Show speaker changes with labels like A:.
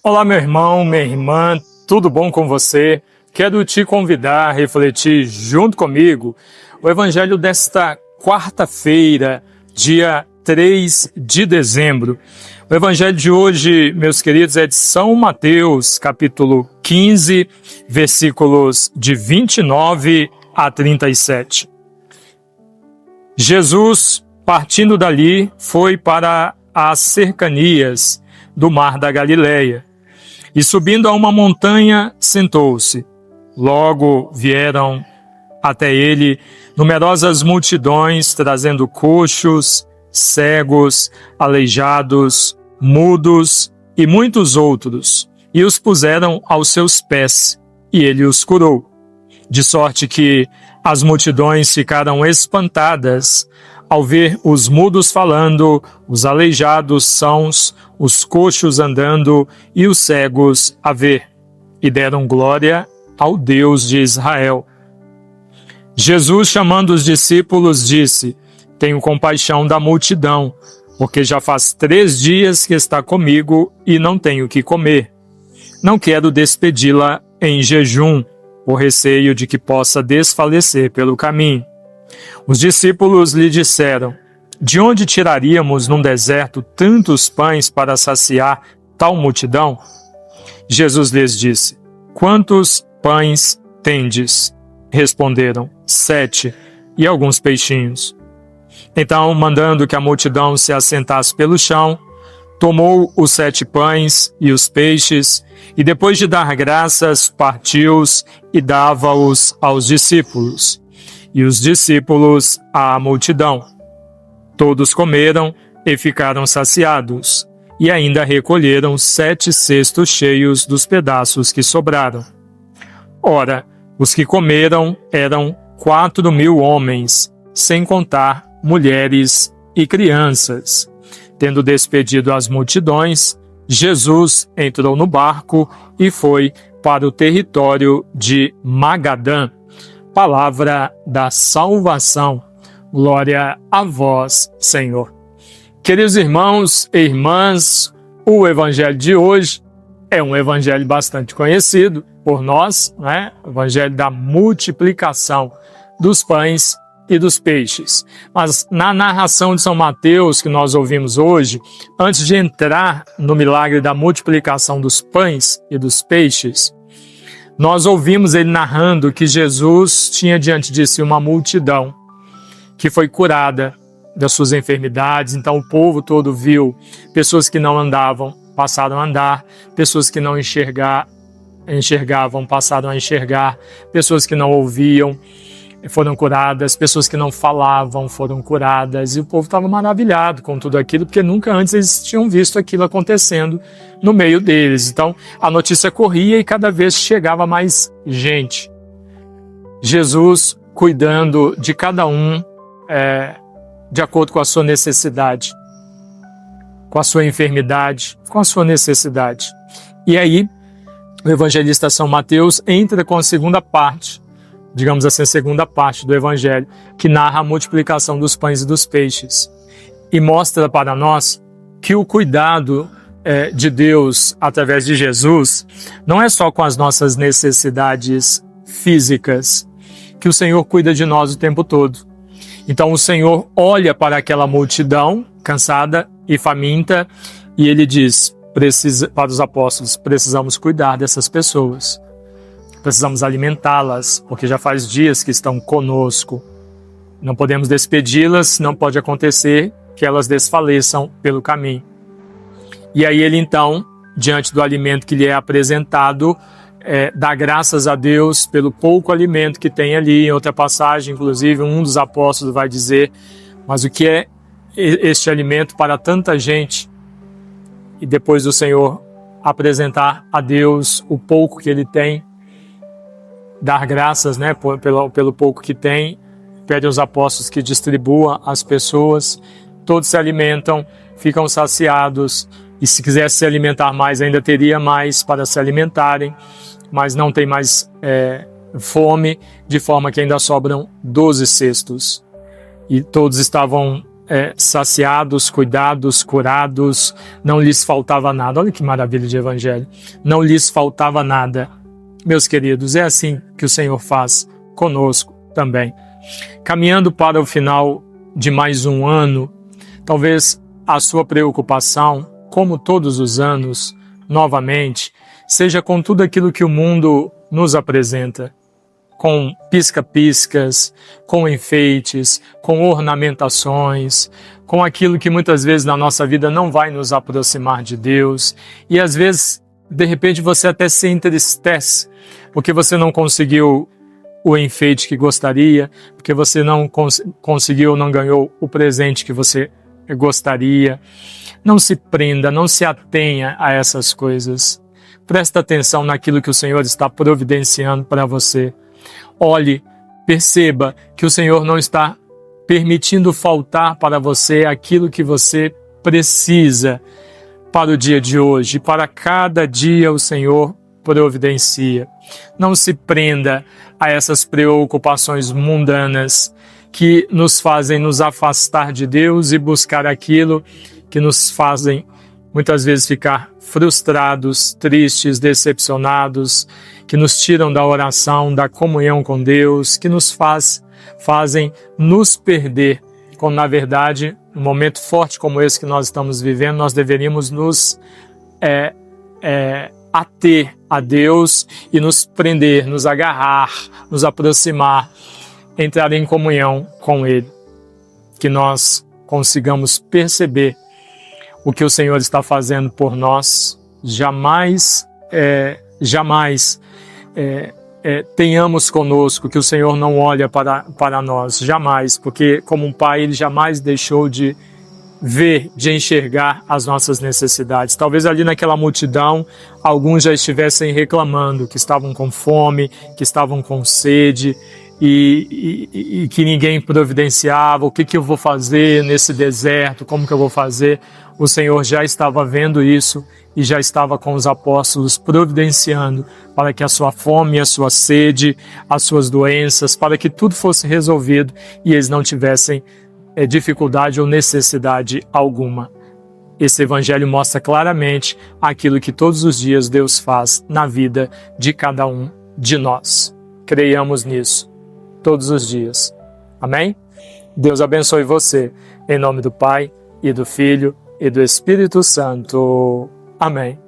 A: Olá, meu irmão, minha irmã, tudo bom com você? Quero te convidar a refletir junto comigo o evangelho desta quarta-feira, dia 3 de dezembro. O evangelho de hoje, meus queridos, é de São Mateus, capítulo 15, versículos de 29 a 37. Jesus, partindo dali, foi para as cercanias do mar da Galileia e, subindo a uma montanha, sentou-se. Logo vieram até ele numerosas multidões, trazendo coxos, cegos, aleijados, mudos e muitos outros, e os puseram aos seus pés, e ele os curou. De sorte que as multidões ficaram espantadas ao ver os mudos falando, os aleijados sãos, os coxos andando e os cegos a ver, e deram glória ao Deus de Israel. Jesus, chamando os discípulos, disse: Tenho compaixão da multidão, porque já faz 3 dias que está comigo e não tenho o que comer. Não quero despedi-la em jejum, por receio de que possa desfalecer pelo caminho. Os discípulos lhe disseram: De onde tiraríamos num deserto tantos pães para saciar tal multidão? Jesus lhes disse: Quantos pães tendes? Responderam: 7, e alguns peixinhos. Então, mandando que a multidão se assentasse pelo chão, tomou os 7 pães e os peixes, e depois de dar graças, partiu-os e dava-os aos discípulos, e os discípulos à multidão. Todos comeram e ficaram saciados, e ainda recolheram 7 cestos cheios dos pedaços que sobraram. Ora, os que comeram eram 4.000 homens, sem contar mulheres e crianças. Tendo despedido as multidões, Jesus entrou no barco e foi para o território de Magadã. Palavra da salvação. Glória a vós, Senhor. Queridos irmãos e irmãs, o evangelho de hoje é um evangelho bastante conhecido por nós, né? O evangelho da multiplicação dos pães e dos peixes. Mas na narração de São Mateus que nós ouvimos hoje, antes de entrar no milagre da multiplicação dos pães e dos peixes, nós ouvimos ele narrando que Jesus tinha diante de si uma multidão que foi curada das suas enfermidades. Então o povo todo viu pessoas que não andavam, passaram a andar, pessoas que não enxergavam, passaram a enxergar, pessoas que não ouviam foram curadas, pessoas que não falavam foram curadas, e o povo estava maravilhado com tudo aquilo, porque nunca antes eles tinham visto aquilo acontecendo no meio deles. Então a notícia corria e cada vez chegava mais gente. Jesus cuidando de cada um de acordo com a sua necessidade, com a sua enfermidade, com a sua necessidade. E aí o evangelista São Mateus entra com a segunda parte, digamos assim, a segunda parte do evangelho, que narra a multiplicação dos pães e dos peixes, e mostra para nós que o cuidado de Deus através de Jesus não é só com as nossas necessidades físicas, que o Senhor cuida de nós o tempo todo. Então o Senhor olha para aquela multidão cansada e faminta e ele diz para os apóstolos: precisamos cuidar dessas pessoas, precisamos alimentá-las, porque já faz dias que estão conosco. Não podemos despedi-las, não pode acontecer que elas desfaleçam pelo caminho. E aí ele então, diante do alimento que lhe é apresentado, dá graças a Deus pelo pouco alimento que tem ali. Em outra passagem, inclusive, um dos apóstolos vai dizer: mas o que é este alimento para tanta gente? E depois do Senhor apresentar a Deus o pouco que ele tem, dar graças, né, pelo pouco que tem, pede aos apóstolos que distribuam às pessoas. Todos se alimentam, ficam saciados, e se quisesse se alimentar mais, ainda teria mais para se alimentarem, mas não tem mais fome, de forma que ainda sobram 12 cestos. E todos estavam saciados, cuidados, curados, não lhes faltava nada. Olha que maravilha de evangelho. Não lhes faltava nada. Meus queridos, é assim que o Senhor faz conosco também. Caminhando para o final de mais um ano, talvez a sua preocupação, como todos os anos, novamente, seja com tudo aquilo que o mundo nos apresenta, com pisca-piscas, com enfeites, com ornamentações, com aquilo que muitas vezes na nossa vida não vai nos aproximar de Deus. E às vezes, de repente, você até se entristece, porque você não conseguiu o enfeite que gostaria, porque você não conseguiu, não ganhou o presente que você gostaria. Não se prenda, não se atenha a essas coisas. Presta atenção naquilo que o Senhor está providenciando para você. Olhe, perceba que o Senhor não está permitindo faltar para você aquilo que você precisa para o dia de hoje. Para cada dia o Senhor providencia. Não se prenda a essas preocupações mundanas que nos fazem nos afastar de Deus e buscar aquilo que nos fazem muitas vezes ficar frustrados, tristes, decepcionados, que nos tiram da oração, da comunhão com Deus, que nos fazem nos perder, quando na verdade, num momento forte como esse que nós estamos vivendo, nós deveríamos nos ater a Deus e nos prender, nos agarrar, nos aproximar, entrar em comunhão com Ele. Que nós consigamos perceber o que o Senhor está fazendo por nós. Jamais tenhamos conosco que o Senhor não olha para nós, jamais, porque como um pai Ele jamais deixou de ver, de enxergar as nossas necessidades. Talvez ali naquela multidão, alguns já estivessem reclamando que estavam com fome, que estavam com sede, e que ninguém providenciava. O que eu vou fazer nesse deserto? Como que eu vou fazer? O Senhor já estava vendo isso e já estava com os apóstolos providenciando para que a sua fome, a sua sede, as suas doenças, para que tudo fosse resolvido e eles não tivessem dificuldade ou necessidade alguma. Esse evangelho mostra claramente aquilo que todos os dias Deus faz na vida de cada um de nós. Creiamos nisso todos os dias. Amém? Deus abençoe você, em nome do Pai, e do Filho, e do Espírito Santo. Amém.